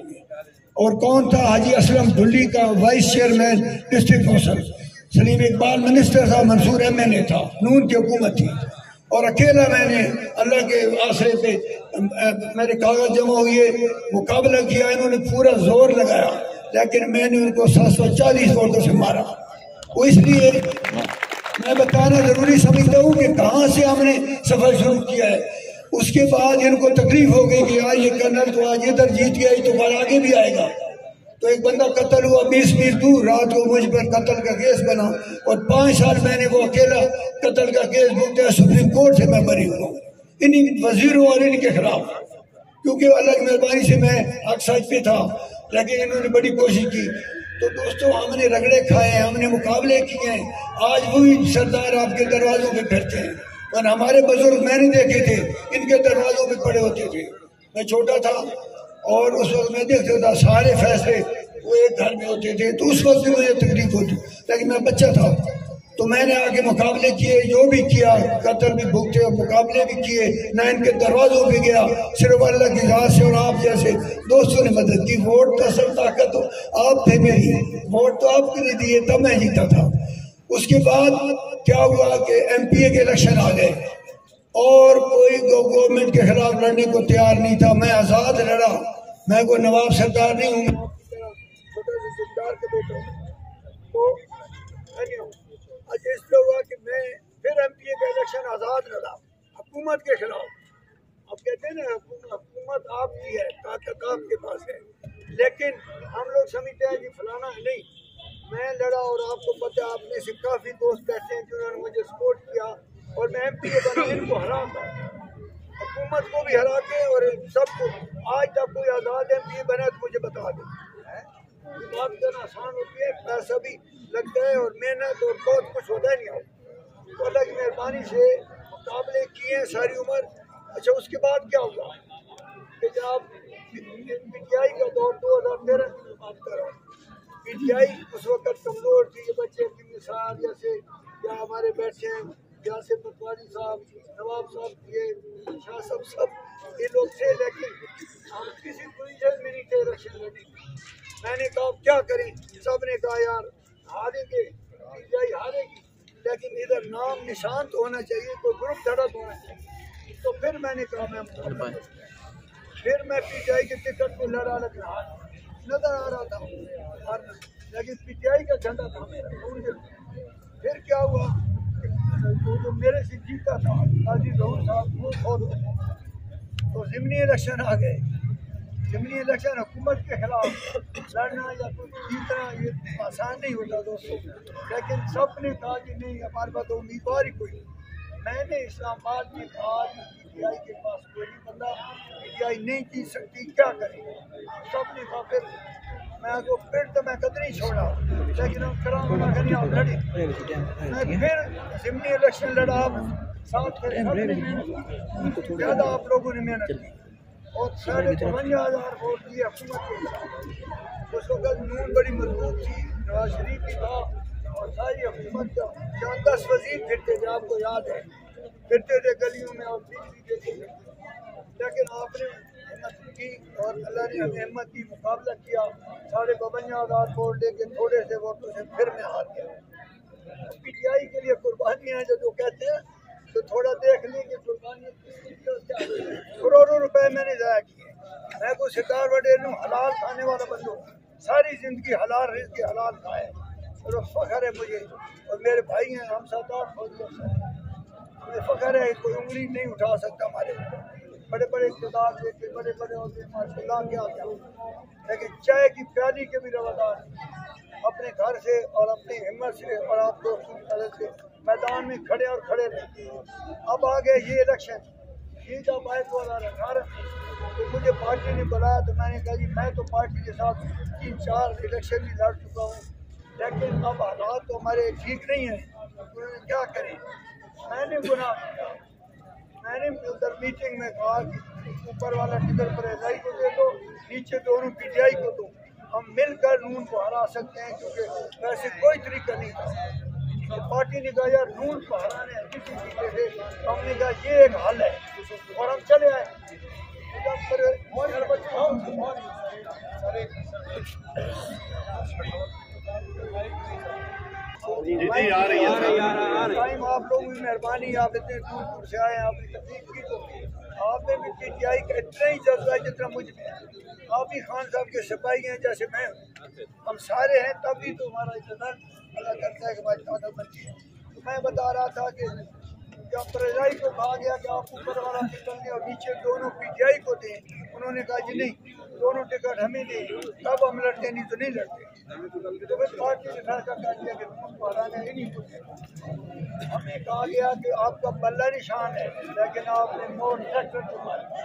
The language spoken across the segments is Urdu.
کے لیے. اور کون تھا؟ حاجی اسلم ڈھلی کا وائس چیئرمین ڈسٹرکٹ کونسل. سلیم اقبال منسٹر تھا. منصور ایم این اے تھا. نون کی حکومت تھی. اور اکیلا میں نے اللہ کے آسرے پہ میرے کاغذ جمع ہوئے، مقابلہ کیا. انہوں نے پورا زور لگایا لیکن میں نے ان کو 740 ووٹوں سے مارا. وہ اس لیے میں بتانا ضروری سمجھتا ہوں کہ کہاں سے ہم نے سفر شروع کیا ہے. اس کے بعد ان کو تکلیف ہو گئی کہ آج یہ کرنل تو آج ادھر جیت گیا تو کل آگے بھی آئے گا. تو ایک بندہ قتل ہوا 20 میل دور، رات کو مجھ پر قتل کا کیس بنا اور 5 سال میں نے وہ اکیلا قتل کا کیس بھگتا. سپریم کورٹ سے میں بری ہوا انہیں وزیروں اور ان کے خلاف، کیونکہ اللہ کی مہربانی سے میں حق سچ پہ تھا لیکن انہوں نے بڑی کوشش کی. تو دوستوں ہم نے رگڑے کھائے ہیں، ہم نے مقابلے کیے ہیں. آج وہی سردار آپ کے دروازوں پہ پھرتے ہیں اور ہمارے بزرگ میں نے دیکھے تھے ان کے دروازوں پہ پڑے ہوتے تھے. میں چھوٹا تھا اور اس وقت میں دیکھتا تھا سارے فیصلے وہ ایک گھر میں ہوتے تھے. تو اس وقت بھی مجھے تکلیف ہوتی لیکن میں بچہ تھا. تو میں نے آگے مقابلے کیے، جو بھی کیا، قتل بھی بھگتے اور مقابلے بھی کیے. نہ ان کے دروازوں پہ گیا، صرف اللہ کی ذات سے اور آپ جیسے دوستوں نے مدد کی. ووٹ تو اصل طاقت تو آپ تھے میری، ووٹ تو آپ کے لیے دیے تب میں جیتا تھا. اس کے بعد کیا ہوا کہ ایم پی اے کے الیکشن آ گئے اور کوئی گورنمنٹ کے خلاف لڑنے کو تیار نہیں تھا. میں آزاد لڑا. میں کوئی نواب سردار نہیں ہوں، چھوٹے سے سردار کے بیٹا ہوں. تو اس لیے ہوا کہ میں پھر ایم پی اے کا الیکشن آزاد لڑا حکومت کے خلاف. اب کہتے ہیں نا حکومت آپ کی ہے، طاقت آپ کے پاس ہے، لیکن ہم لوگ سمجھتے ہیں کہ فلانا نہیں. میں لڑا اور آپ کو پتہ ہے آپ میں سے کافی دوست بیٹھے ہیں جنہوں نے مجھے سپورٹ کیا اور میں ایم پی اے بنا. ان کو ہرا کر حکومت کو بھی ہرا کے اور سب کو. آج تک کوئی آزاد ایم پی اے بنا تو مجھے بتا دیں. بات کرنا آسان ہوتی ہے، پیسہ بھی لگتا ہے اور محنت اور بہت کچھ ہوتا ہے نہیں. تو اللہ کی مہربانی سے مقابلے کیے ہیں ساری عمر. اچھا اس کے بعد کیا ہوا کہ جناب پی ٹی آئی کا دور 2013 کی بات کر رہا ہوں. پی ٹی آئی اس وقت کمزور تھی. یہ بچے کی مثال جیسے یا ہمارے بیٹھے ہیں یاسر پٹواری صاحب، نواب صاحب، یہ شاہ صاحب، سب یہ لوگ تھے لیکن ہم کسی پوزیشن میں نہیں تھے الیکشن لڑنے. میں نے کہا کیا کریں؟ سب نے کہا یار ہاریں گے، پی ٹی آئی ہارے گی لیکن ادھر نام نشان تو ہونا چاہیے، کوئی گروپ دھڑک ہونا چاہیے. تو پھر میں نے کہا پھر میں پی ٹی آئی کے ٹکٹ کو لڑا لیکن نظر آ رہا تھا لیکن پی ٹی آئی کا جھنڈا تھا میرا. پھر کیا ہوا جو میرے سے جیتا تھا قاضی ظہور صاحب وہ بہت. تو ضمنی الیکشن آ گئے. ضمنی الیکشن حکومت کے خلاف لڑنا یا کچھ جیتنا یہ آسان نہیں ہوتا دوستوں، لیکن سب نے کہا کہ نہیں ہمارے پاس تو امیدوار ہی کوئی. میں نے اسلام آباد میں کہا کہ پی ٹی آئی کے پاس کوئی بندہ، پی ٹی آئی نہیں جیت سکتی، کیا کریں؟ سب نے کہا پھر میں کو پھر تو میں قدر نہیں چھوڑا لیکن ہم کرام کریں آپ لڑے. میں پھر ضمنی الیکشن لڑا. ساتھ زیادہ آپ لوگوں نے محنت کی اور 55,000 ووٹ دیے حکومت کو. اس وقت نون بڑی مضبوط تھی، نواز شریف بھی تھا اور ساری حکومت کا 10 وزیر پھرتے تھے. آپ کو یاد ہے پھرتے تھے گلیوں میں اور بجلی دیتے تھے. لیکن آپ نے ہمت کی اور اللہ نے ہمیں ہمت کی، مقابلہ کیا. 52,000 ووٹ لے کے تھوڑے سے ووٹوں سے پھر میں ہار گیا. پی ٹی آئی کے لیے قربانیاں جو کہتے ہیں تو تھوڑا دیکھ لیں کہ قربانیاں کروڑوں روپے میں نے ضائع کیے. میں کوئی سردار وڈیر ہوں، حلال کھانے والا بندہ ہوں، ساری زندگی حلال رزق کے حلال کھائے اور فخر ہے مجھے. اور میرے بھائی ہیں، ہم 7-8 فوجی افسر ہیں. ہمیں فخر ہے، کوئی انگلی نہیں اٹھا سکتا ہمارے بڑے بڑے اقتدار دے کے بڑے بڑے ہوتے ماشاء اللہ کیا کیا. لیکن چائے کی پیالی کے بھی روادار اپنے گھر سے اور اپنی ہمت سے اور آپ دوستوں کی طرح سے میدان میں کھڑے اور کھڑے رہتے ہیں. اب آگے یہ الیکشن یہ جب آئے 2018 تو مجھے پارٹی نے بلایا تو میں نے کہا جی میں تو پارٹی کے ساتھ 3-4 الیکشن بھی لڑ چکا ہوں لیکن اب حالات تو ہمارے ٹھیک نہیں ہیں. انہوں نے کیا کریں؟ میں نے گناہ کیا. میں نے ادھر میٹنگ میں کہا کہ اوپر والا ٹکٹ پر ایس آئی کو دے دو، نیچے دونوں پی ٹی آئی کو دو، ہم مل کر نون کو ہرا سکتے ہیں کیونکہ ویسے کوئی طریقہ نہیں تھا. تو پارٹی نے کہا یار نون کو ہرانے ہیں کسی طریقے سے. ہم نے کہا یہ ایک حل ہے اور ہم چلے آئے. ٹائم آپ لوگوں کی مہربانی، آپ اتنے دور دور سے آئے ہیں، آپ نے تکلیف کی تو آپ میں بھی پی ٹی آئی کا اتنا ہی جذبہ ہے جتنا مجھ میں ہے۔ آپ بھی خان صاحب کے سپاہی ہیں جیسے میں ہوں، ہم سارے ہیں، تبھی تو ہمارا اقتدار اللہ کرتا ہے کہ ہماری طاقت بنتی ہے۔ تو میں بتا رہا تھا کہ جب پرزائی کو کہا گیا کہ آپ اوپر والا ٹکٹ دیں اور نیچے دونوں پی ٹی آئی کو دیں، انہوں نے کہا جی نہیں، دونوں ٹکٹ ہمیں دیں، تب ہم لڑتے، نہیں تو نہیں لڑتے۔ تو پھر پارٹی نے فیصلہ کر دیا کہ تم کو ہرانا ہی نہیں ہوتا۔ ہمیں کہا گیا کہ آپ کا بلہ نشان ہے، لیکن آپ نے مور ٹریکٹر کو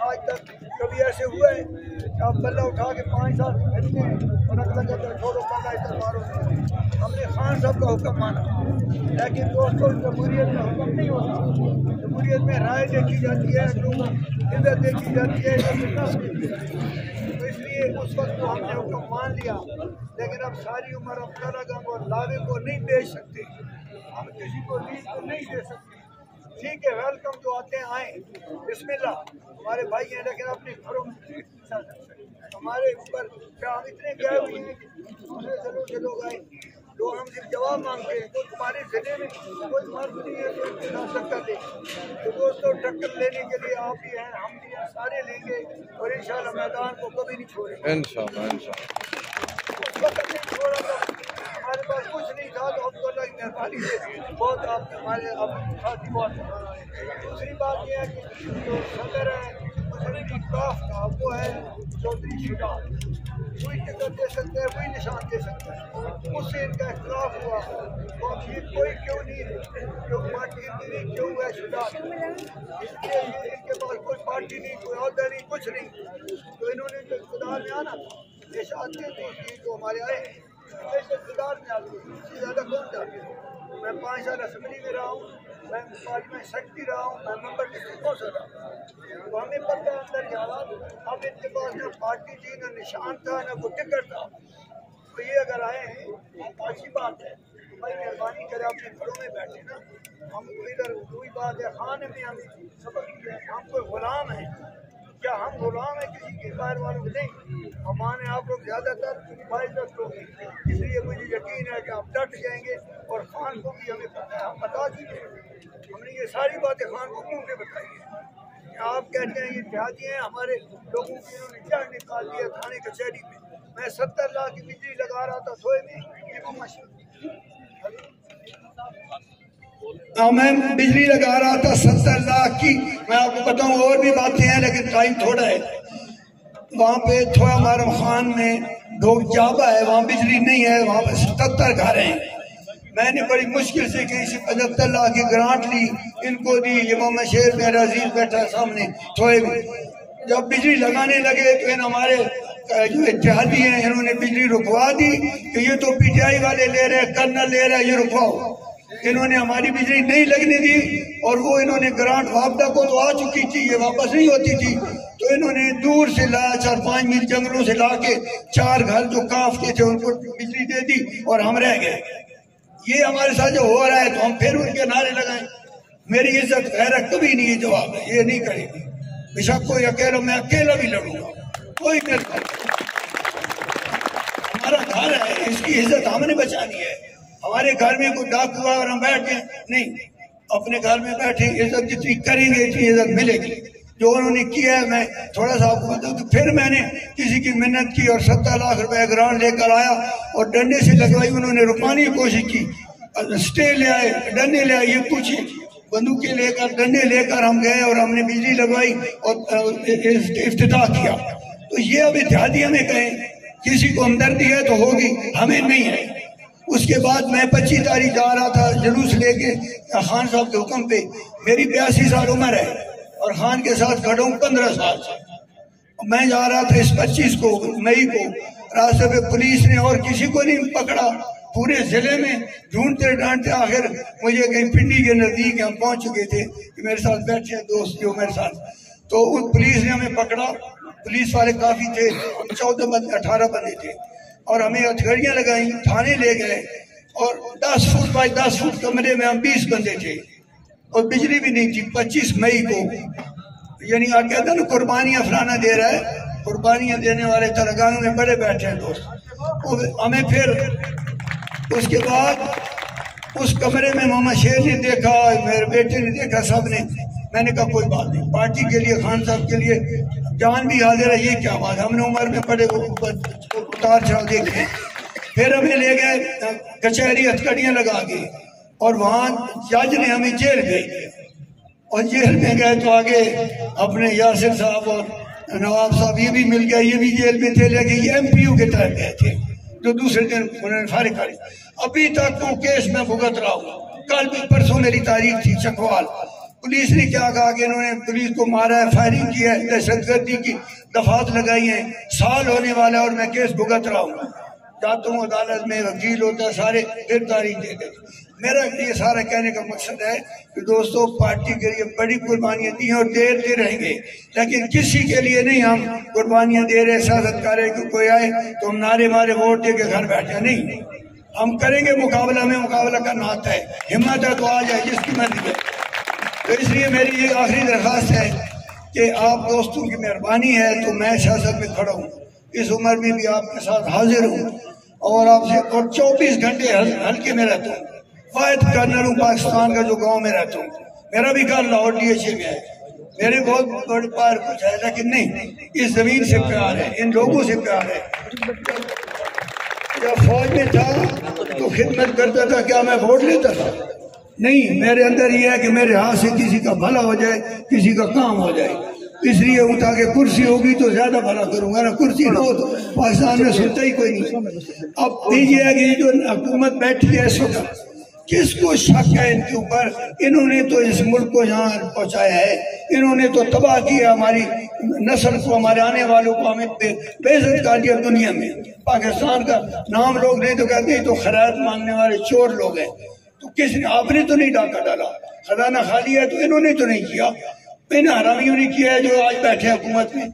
آج تک کبھی ایسے ہوا ہے کہ آپ بلہ اٹھا کے 5 سال پھرتے ہیں اور اگلا کہتے ہیں چھوڑو بلہ ادھر مارو۔ ہم نے خان صاحب کا حکم مانا، لیکن دوستوں جمہوریت میں حکم نہیں ہوتا، جمہوریت میں رائے دیکھی جاتی ہے، لوگوں عزت دیکھی جاتی ہے، تو اس لیے اس وقت تو ہم نے حکم مان لیا، لیکن اب ساری عمر ہم کراگم اور لاوے کو نہیں بیچ سکتے، ہم کسی کو لیز کو نہیں دے سکتے۔ ٹھیک ہے، ویلکم تو آتے ہیں، آئیں، بسم اللہ، ہمارے بھائی ہیں، لیکن اپنے گھروں میں ہمارے اوپر کیا ہم اتنے گئے ہوئے ہیں کہ ہمیں ضرور سے لوگ آئیں، لوگ ہم سے جواب مانگتے ہیں، تو تمہارے ضلع میں کوئی مرد نہیں ہے کوئی کسان ٹکر دے، تو دوستوں ٹکر لینے کے لیے آپ بھی ہیں، ہم بھی ہیں، سارے لیں گے اور انشاءاللہ میدان کو کبھی نہیں چھوڑیں گے۔ انشاءاللہ اس وقت نہیں چھوڑا تھا، ہمارے پاس کچھ نہیں تھا، تو اب تو اللہ کی مہربانی سے بہت آپ ہمارے اب ساتھی بہت ہیں۔ دوسری بات یہ ہے کہ جو صدر ہے مسلم کاف کا، وہ ہے چودھری شجاع، وہی ٹکٹ دے سکتے ہیں، وہی نشان دے سکتے ہیں، اس سے ان کا اختلاف ہوا، تو اب یہ کوئی کیوں نہیں جو پارٹی نہیں کیوں ہے شجاع، اس لیے یہ ان کے پاس کوئی پارٹی نہیں، کوئی عہدہ نہیں، کچھ نہیں، تو انہوں نے جو اقتدار میں آنا ہمیشہ آتے تھے، یہ جو ہمارے آئے ہیں ہمیشہ اقتدار میں آتے ہیں، اس سے زیادہ کون چاہتے ہیں۔ میں 5 سال اسمبلی میں رہا ہوں، میں پارلیمنٹ سیکرٹری رہا ہوں، میں ممبر ڈسٹرکٹ کونسل رہا ہوں، تو ہمیں پتہ ہے اندر کے حالات۔ اب ان کے پاس نہ پارٹی تھی، نہ نشان تھا، نہ کوئی ٹکٹ تھا، تو یہ اگر آئے ہیں اچھی بات ہے، بھائی مہربانی کرے اپنے گھروں میں بیٹھے نا، ہم ادھر کوئی بات ہے، خان میں ہمیں سبق دیا ہے، ہم کوئی غلام ہیں، کیا ہم غلام ہیں کسی کے باہر والوں کے؟ نہیں، ہمارے آپ لوگ زیادہ تر باعزت لوگ ہیں، اس لیے مجھے یقین ہے کہ آپ ڈٹ جائیں گے، اور خان کو بھی ہمیں پتہ ہے، ہم بتا دیجیے، ہم نے یہ ساری باتیں خان کو منہ پہ بتائی ہیں۔ آپ کہتے ہیں یہ جہادی ہیں، ہمارے لوگوں کی انہوں نے جڑ نکال دیا تھانے کچہری میں، میں 70 لاکھ کی بجلی لگا رہا تھا سوئے میں، میں بجلی لگا رہا تھا 70 لاکھ کی، میں آپ کو بتاؤں اور بھی باتیں ہیں لیکن ٹائم تھوڑا ہے۔ وہاں پہ تھوڑا مارم خان میں لوگ جابا ہے، وہاں بجلی نہیں ہے، وہاں پہ 77 گھر ہیں، میں نے بڑی مشکل سے کہیں سے 75 لاکھ کی گرانٹ لی، ان کو دی، امام شیر میرا عزیز بیٹھا ہے سامنے تھوڑے میں، جب بجلی لگانے لگے تو ان ہمارے جو اتحادی ہیں انہوں نے بجلی رکوا دی کہ یہ تو پی ٹی آئی والے لے رہے ہیں، کرنل لے رہے ہیں، یہ رکواؤ، انہوں نے ہماری بجلی نہیں لگنے دی، اور وہ انہوں نے گرانٹ وابدہ کو تو آ چکی تھی، یہ واپس نہیں ہوتی تھی، تو انہوں نے دور سے لایا 4-5 میل جنگلوں سے لا کے 4 گھر جو کاف کے تھے ان کو بجلی دے دی اور ہم رہ گئے۔ یہ ہمارے ساتھ جو ہو رہا ہے تو ہم پھر ان کے نعرے لگائیں، میری عزت غیرت کبھی نہیں، یہ جواب ہے، یہ نہیں کرے گی، بے شک کوئی اکیلا، میں اکیلا بھی لڑوں گا، کوئی میرے ہمارا گھر ہے، اس کی عزت ہم نے بچانی ہے، ہمارے گھر میں کوئی ڈاک ہوا اور ہم بیٹھ گئے نہیں، اپنے گھر میں بیٹھے عزت جتنی کریں گے اتنی عزت ملے گی۔ جو انہوں نے کیا ہے میں تھوڑا سا آپ کو بتاؤں تو پھر میں نے کسی کی منت کی اور 70 لاکھ روپے گرانٹ لے کر آیا اور ڈنڈے سے لگوائی، انہوں نے رکوانے کی کوشش کی، سٹے لے آئے، ڈنڈے لے آئے، یہ پوچھیں بندوقیں لے کر ڈنڈے لے کر ہم گئے اور ہم نے بجلی لگوائی اور افتتاح کیا۔ تو یہ اب اتحادی ہمیں کہیں کسی کو ہمدردی ہے تو ہوگی، ہمیں نہیں ہے۔ اس کے بعد میں 25 تاریخ جا رہا تھا جلوس لے کے خان صاحب کے حکم پہ، میری 82 سال عمر ہے اور خان کے ساتھ کھڑا ہوں 15 سال سے، میں جا رہا تھا اس 25 کو مئی کو، راستے پہ پولیس نے اور کسی کو نہیں پکڑا، پورے ضلع میں ڈھونڈتے ڈھانڈتے آخر مجھے کہیں پنڈی کے نزدیک ہم پہنچ چکے تھے کہ میرے ساتھ بیٹھے دوست جو میرے ساتھ، تو ان پولیس نے ہمیں پکڑا، پولیس والے کافی تھے، 14 بندے 18 بندے تھے، اور ہمیں ہتھکڑیاں لگائیں، تھانے لے گئے، اور 10 فٹ بائی 10 فٹ کمرے میں ہم 20 بندے تھے، اور بجلی بھی نہیں تھی 25 مئی کو، یعنی آپ کہتے ہیں نا قربانیاں فلانا دے رہا ہے، قربانیاں دینے والے ترگانوں میں بڑے بیٹھے ہیں دوست. ہمیں پھر اس کے بعد اس کمرے میں محمد شیر نے دیکھا، میرے بیٹے نے دیکھا، سب نے. میں نے کہا کوئی بات نہیں، پارٹی کے لیے خان صاحب کے لیے جان بھی حاضر ہے، یہ کیا بات. ہم نے عمر میں بڑے اتار چڑھاؤ دیکھے. پھر ہمیں لے گئے کچہری ہتھکڑیاں لگا کے، اور وہاں جج نے ہمیں جیل بھیج دیا. اور جیل میں گئے تو آگے اپنے یاسر صاحب اور نواب صاحب یہ بھی مل گئے، یہ بھی جیل میں تھے، لیکن یہ ایم پی یو کے طرف گئے تھے جو دوسرے دن انہوں نے فارغ کر. ابھی تک وہ کیس میں بھگت رہا ہوں. کل بھی پرسوں میری تاریخ تھی چکوال. پولیس نے کیا کہا کہ انہوں نے پولیس کو مارا ہے، فائرنگ کی ہے، دہشت گردی کی دفعات لگائی ہیں، سال ہونے والا ہے اور میں کیس بھگت رہا ہوں. جاتا ہوں عدالت میں، وکیل ہوتا ہے، سارے پھر تاریخ دیتے. میرا یہ سارا کہنے کا مقصد ہے کہ دوستو پارٹی کے لیے بڑی قربانیاں دی ہیں اور دیتے رہیں گے، لیکن کسی کے لیے نہیں ہم قربانیاں دے رہے سیاست کر رہے کہ کوئی آئے تو ہم نعرے مارے ووٹ دے کے گھر بیٹھے. نہیں، ہم کریں گے مقابلہ، میں مقابلہ کرنا آتا ہے، ہمت ہے تو آ جائے جس کی مرضی ہے. تو اس لیے میری یہ آخری درخواست ہے کہ آپ دوستوں کی مہربانی ہے تو میں سیاست میں کھڑا ہوں، اس عمر میں بھی آپ کے ساتھ حاضر ہوں اور آپ سے اور 24 گھنٹے ہلکے میں رہتا ہوں. واحد کرنل ہوں پاکستان کا جو گاؤں میں رہتا ہوں. میرا بھی گھر لاہور DHA میں ہے، میرے بہت بڑے پار کچھ ہے، لیکن نہیں، اس زمین سے پیار ہے، ان لوگوں سے پیار ہے. جب فوج میں تھا تو خدمت کرتا تھا، کیا میں ووٹ لیتا تھا؟ نہیں، میرے اندر یہ ہے کہ میرے ہاتھ سے کسی کا بھلا ہو جائے، کسی کا کام ہو جائے. اس لیے ہوں تاکہ کرسی ہوگی تو زیادہ بھلا کروں گا، نا کرسی ہو تو پاکستان میں سنتا ہی کوئی نہیں. اب یہ ہے کہ یہ جو حکومت بیٹھی ہے اس وقت، کس کو شک ہے ان کے اوپر؟ انہوں نے تو اس ملک کو یہاں پہنچایا ہے، انہوں نے تو تباہ کیا ہماری نسل کو، ہمارے آنے والوں کو، ہمیں بے عزت کر دیا دنیا میں. پاکستان کا نام لوگ نہیں تو کہتے ہیں تو خیرات مانگنے والے چور لوگ ہیں. تو کس نے؟ آپ نے تو نہیں ڈاکہ ڈالا. خزانہ خالی ہے تو انہوں نے تو نہیں کیا، ان حرامیوں نے کیا ہے جو آج بیٹھے حکومت میں.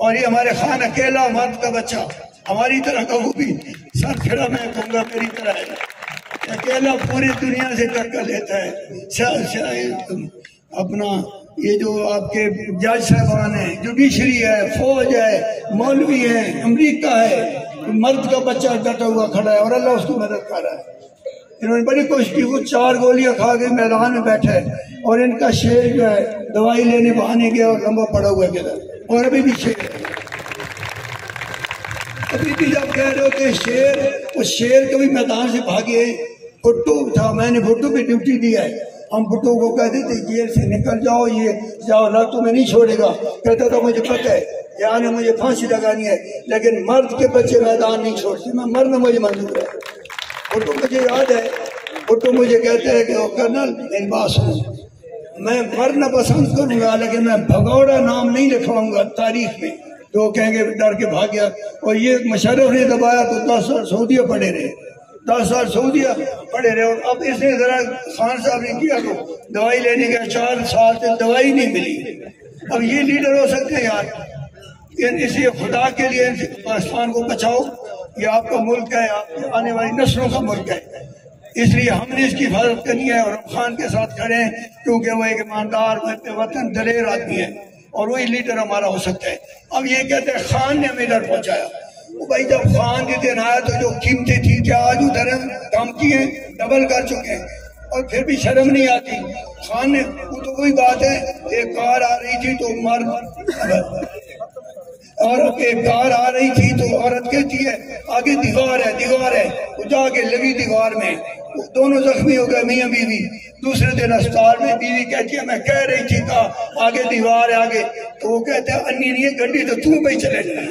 اور یہ ہمارے خان اکیلا مرد کا بچہ ہماری طرح کا، وہ بھی سر کھڑا میں کہوں گا میری طرح ہے، اکیلا پوری دنیا سے ٹکر لیتا ہے. اپنا یہ جو آپ کے جج صاحبان ہیں، جوڈیشری ہے، فوج ہے، مولوی ہے، امریکہ ہے، مرد کا بچہ ڈٹا ہوا کھڑا ہے اور اللہ اس کی مدد کر رہا ہے. انہوں نے بڑی کوشش کی، وہ 4 گولیاں کھا کے میدان میں بیٹھا ہے اور ان کا شیر جو ہے دوائی لینے بہانے گیا اور لمبا پڑا ہوا ہے کدھر، اور ابھی بھی شیر ہے. ابھی بھی جب کہہ رہے ہو کہ شیر، اس شیر کبھی میدان سے بھاگے. بھٹو تھا، میں نے بھٹو پہ ڈیوٹی دیا ہے، ہم بھٹو کو کہتے تھے جیل سے نکل جاؤ، یہ جاؤ، اللہ تمہیں نہیں چھوڑے گا. کہتا تھا مجھے پتہ ہے یعنی مجھے پھانسی لگانی ہے، لیکن مرد کے بچے میدان نہیں چھوڑتے، میں مرنا مجھے منظور ہے. بھٹو مجھے یاد ہے، بھٹو مجھے کہتے ہیں کہ کرنل میری بات سنو، میں مرنا پسند کروں گا لیکن میں بھگوڑا نام نہیں لکھواؤں گا تاریخ میں. تو کہیں گے ڈر کے بھاگ گیا. اور یہ مشرف نے دبایا تو 10 سال سعودیہ پڑے رہے، 10 سال سعودیہ پڑے رہے. اور اب اس نے ذرا خان صاحب نے کیا تو دوائی لینے گیا، 4 سال سے دوائی نہیں ملی. اب یہ لیڈر ہو سکتے ہیں یار؟ اسی خدا کے لیے پاکستان کو بچاؤ، یہ آپ کا ملک ہے، آپ کی آنے والی نسلوں کا ملک ہے. اس لیے ہم نے اس کی حفاظت کرنی ہے اور ہم خان کے ساتھ کھڑے ہیں، کیونکہ وہ ایک ایماندار وطن دلیر آدمی ہے اور وہی لیڈر ہمارا ہو سکتا ہے. اب یہ کہتے ہیں خان نے ہمیں ادھر پہنچایا. بھائی جب خان کے دن آیا تو جو قیمتیں تھی کیا آج ادھر کام کی ہیں، ڈبل کر چکے ہیں، اور پھر بھی شرم نہیں آتی. خان نے وہ تو وہی بات ہے، ایک کار آ رہی تھی تو مرد، اور ایک کار آ رہی تھی تو عورت کہتی ہے آگے دیوار ہے، دیوار ہے، وہ جا کے لگی دیوار میں، دونوں زخمی ہو گئے میاں بیوی. دوسرے دن اسپتال میں بیوی کہتی ہے میں کہہ رہی تھی کہ آگے دیوار ہے آگے، تو وہ کہتے ہیں انی نہیں ہے گڈی تو تم پہ چلے جائے.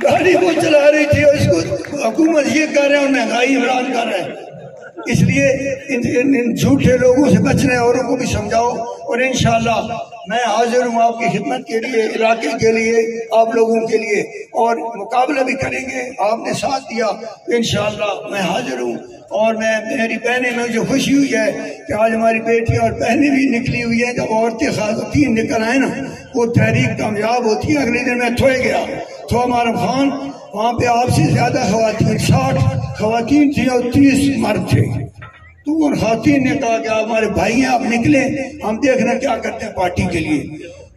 گاڑی وہ چلا رہی تھی اور اس کو حکومت یہ کر رہے ہیں اور مہنگائی عمران کر رہے ہیں. اس لیے ان جھوٹے لوگوں سے بچنا ہے، اوروں کو بھی سمجھاؤ. اور انشاءاللہ میں حاضر ہوں آپ کی خدمت کے لیے، علاقے کے لیے، آپ لوگوں کے لیے، اور مقابلہ بھی کریں گے. آپ نے ساتھ دیا انشاءاللہ میں حاضر ہوں. اور میری بہنیں میں جو خوشی ہوئی ہے کہ آج ہماری بیٹیاں اور بہنیں بھی نکلی ہوئی ہیں. جب عورتیں خواتین نکل آئیں نا وہ تحریک کامیاب ہوتی ہے. اگلے دن میں تھوئے گیا تو ہمارا خان وہاں پہ آپ سے زیادہ خواتین، 60 خواتین تھیں اور 30 مرد تھے. تو ان خواتین نے کہا کہ آپ ہمارے بھائی ہیں، آپ نکلیں، ہم دیکھنا کیا کرتے ہیں پارٹی کے لیے.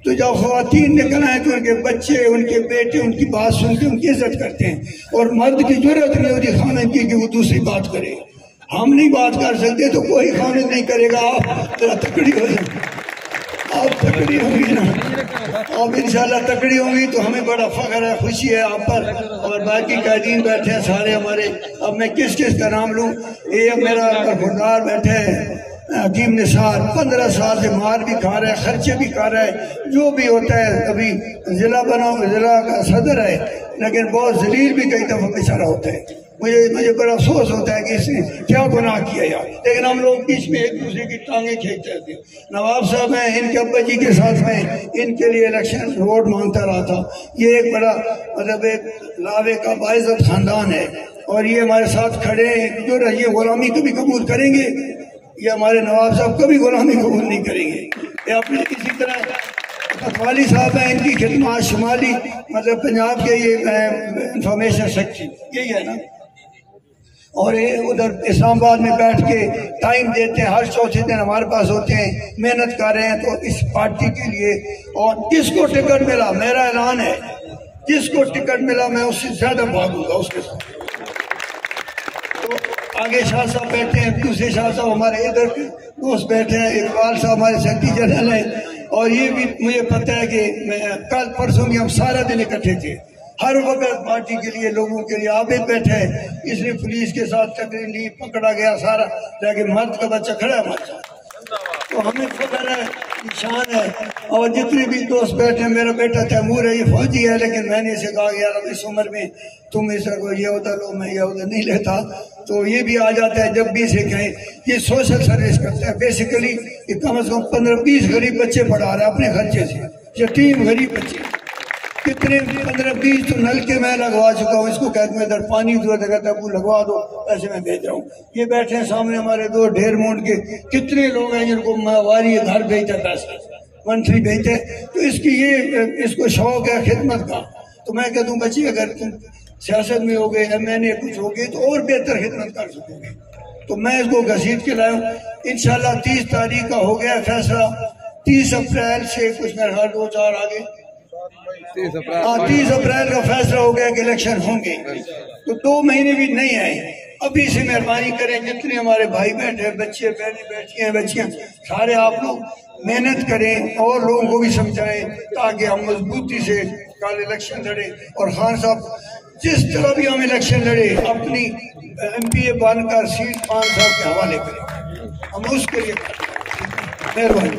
تو جب خواتین نکل آئے تو ان کے بچے، ان کے بیٹے ان کی بات سن کے ان کی عزت کرتے ہیں، اور مرد کی ضرورت نہیں ہوتی خامد کی کہ وہ دوسری بات کرے. ہم نہیں بات کر سکتے تو کوئی خامد نہیں کرے گا. آپ ذرا تکڑی ہو جائیں، آپ تکڑی ہوں گی نا، آپ انشاءاللہ تکڑی ہوں گی تو ہمیں بڑا فخر ہے، خوشی ہے آپ پر. اور باقی قائدین بیٹھے ہیں سارے ہمارے. اب میں کس کس کا نام لوں؟ یہ میرا برخوردار بیٹھے ہیں حکیم نثار، 15 سال سے مار بھی کھا رہا ہے، خرچے بھی کھا رہا ہے، جو بھی ہوتا ہے. ابھی ضلع ضلع کا صدر ہے لیکن بہت ذلیل بھی کئی دفعہ بیچارہ ہوتا ہے. مجھے بڑا افسوس ہوتا ہے کہ اس نے کیا گناہ کیا یار. لیکن ہم لوگ بیچ میں ایک دوسرے کی ٹانگیں کھینچتے رہتے ہیں. نواب صاحب ہیں، ان کے ابا جی کے ساتھ میں ان کے لیے الیکشن ووٹ مانگتا رہا تھا. یہ ایک بڑا مطلب ایک لاوے کا باعزت خاندان ہے، اور یہ ہمارے ساتھ کھڑے ہیں. جو یہ غلامی کبھی قبول کریں گے؟ یہ ہمارے نواب صاحب کبھی غلامی قبول نہیں کریں گے. یہ اپنے اسی طرح والی صاحب ہیں، ان کی خدمات شمالی مطلب پنجاب کے یہ انفارمیشن سیکٹری یہی ہے نا، اور یہ ادھر اسلام آباد میں بیٹھ کے ٹائم دیتے ہیں، ہر چوتھے دن ہمارے پاس ہوتے ہیں، محنت کر رہے ہیں تو اس پارٹی کے لیے. اور جس کو ٹکٹ ملا، میرا اعلان ہے، جس کو ٹکٹ ملا میں اس سے زیادہ بھاگوں گا اس کے ساتھ. تو آگے شاہ صاحب بیٹھے ہیں، دوسرے شاہ صاحب ہمارے ادھر دوست بیٹھے ہیں، اقبال صاحب ہمارے سیکرٹری جنرل ہیں. اور یہ بھی مجھے پتہ ہے کہ کل پرسوں بھی ہم سارا دن اکٹھے تھے، ہر وقت پارٹی کے لیے لوگوں کے لیے. آپ بھی بیٹھے ہیں، اس لیے پولیس کے ساتھ ٹکری لی، پکڑا گیا سارا، لیکن مرد کا بچہ کھڑا ہے ہمارے ساتھ. تو ہمیں فخر ہے، نشان ہے. اور جتنے بھی دوست بیٹھے ہیں، میرا بیٹا تیمور ہے، یہ فوجی ہے، لیکن میں نے اسے کہا کہ یار اب اس عمر میں تم اسے کو یہ عہدہ لو، میں یہ عہدہ نہیں لیتا. تو یہ بھی آ جاتا ہے جب بھی اسے کہیں. یہ سوشل سروس کرتا ہے بیسیکلی. یہ کم از کم 15-20 غریب بچے پڑھا رہا ہے اپنے خرچے سے، یتیم غریب بچے. کتنے 15-20 تو نل کے میں لگوا چکا ہوں. اس کو کہتے ہیں ادھر پانی دو، کہتا ہے لگوا دو، ایسے میں بھیج رہا ہوں. یہ بیٹھے ہیں سامنے ہمارے دو ڈھیر مونڈ کے کتنے لوگ ہیں جن کو ماہواری گھر بھیجتا پیسہ منتھلی بھیجتے. تو اس کی یہ اس کو شوق ہے خدمت کا. تو میں کہتا ہوں بچی اگر تم سیاست میں ہو گئے، MNA کچھ ہو گئے تو اور بہتر خدمت کر سکو گے. تو میں اس کو گھسیٹ کے لایا ہوں. انشاءاللہ 30 تاریخ کا ہو گیا فیصلہ. 30 اپریل سے کچھ میرے خیال 2-4 آگے 30 اپریل کا فیصلہ ہو گیا کہ الیکشن ہوں گے. تو 2 مہینے بھی نہیں آئے. ابھی سے مہربانی کریں، جتنے ہمارے بھائی بیٹھے، بچے بہنیں بیٹھی ہیں، بچیاں سارے، آپ لوگ محنت کریں اور لوگوں کو بھی سمجھائیں تاکہ ہم مضبوطی سے کل الیکشن لڑیں. اور خان صاحب جس طرح بھی ہم الیکشن لڑے اپنی MPA بن کر سیٹ خان صاحب کے حوالے کریں، ہم اس کے لیے مہربانی.